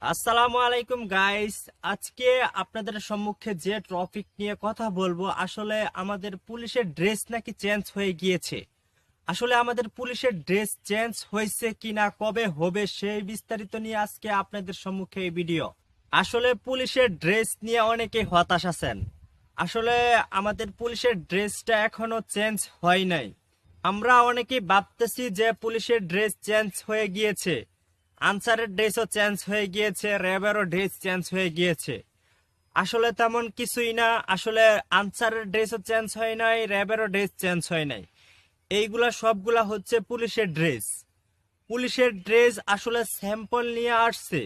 আসসালামু আলাইকুম গাইস। আজকে আপনাদের সম্মুখে যে টপিক নিয়ে কথা বলবো, আসলে আমাদের পুলিশের ড্রেস নাকি চেঞ্জ হয়ে গিয়েছে। আসলে আমাদের পুলিশের ড্রেস চেঞ্জ হয়েছে কিনা, কবে হবে, সেই বিস্তারিত নিয়ে আজকে আপনাদের সম্মুখে এই ভিডিও। আসলে পুলিশের ড্রেস নিয়ে অনেকেই হতাশ আছেন। আসলে আমাদের পুলিশের ড্রেসটা এখনো চেঞ্জ হয় নাই। আমরা অনেকেই ভাবতেছি যে পুলিশের ড্রেস চেঞ্জ হয়ে গিয়েছে, আনসারের ড্রেসও চেঞ্জ হয়ে গিয়েছে, র্যাবেরও ড্রেস চেঞ্জ হয়ে গিয়েছে। আসলে তেমন কিছুই না। আসলে আনসারের ড্রেসও চেঞ্জ হয় নাই, র্যাবেরও ড্রেস চেঞ্জ হয় নাই। এইগুলা সবগুলা হচ্ছে পুলিশের ড্রেস। পুলিশের ড্রেস আসলে স্যাম্পল নিয়ে আসছে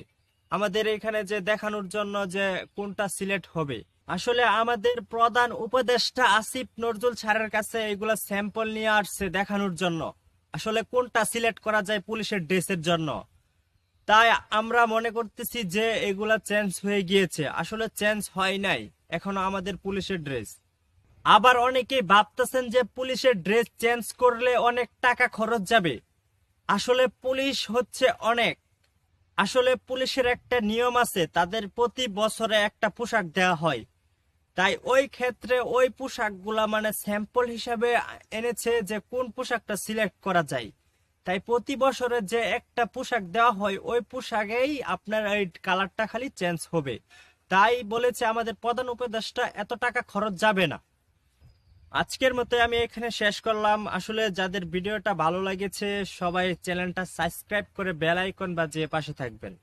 আমাদের এখানে যে দেখানোর জন্য যে কোনটা সিলেক্ট হবে। আসলে আমাদের প্রধান উপদেষ্টা আসিফ নজরুল স্যারের কাছে এগুলা স্যাম্পল নিয়ে আসছে দেখানোর জন্য আসলে কোনটা সিলেক্ট করা যায় পুলিশের ড্রেসের জন্য। তাই আমরা মনে করতেছি যে এগুলা চেঞ্জ হয়ে গিয়েছে। আসলে চেঞ্জ হয় নাই এখনো আমাদের পুলিশের ড্রেস। আবার অনেকেই ভাবতেছেন যে পুলিশের ড্রেস চেঞ্জ করলে অনেক টাকা খরচ যাবে। আসলে পুলিশ হচ্ছে অনেক, আসলে পুলিশের একটা নিয়ম আছে, তাদের প্রতি বছরে একটা পোশাক দেওয়া হয়। তাই ওই ক্ষেত্রে ওই পোশাকগুলা মানে স্যাম্পল হিসাবে এনেছে যে কোন পোশাকটা সিলেক্ট করা যায়। তাই প্রতি বছরে যে একটা পোশাক দেওয়া হয় ওই পোশাকেই আপনার এই কালারটা খালি চেঞ্জ হবে। তাই বলেছে আমাদের প্রধান উপদেষ্টা এত টাকা খরচ যাবে না। আজকের মতো আমি এখানে শেষ করলাম। আসলে যাদের ভিডিওটা ভালো লেগেছে সবাই চ্যানেলটা সাবস্ক্রাইব করে বেল আইকন বাজিয়ে পাশে থাকবেন।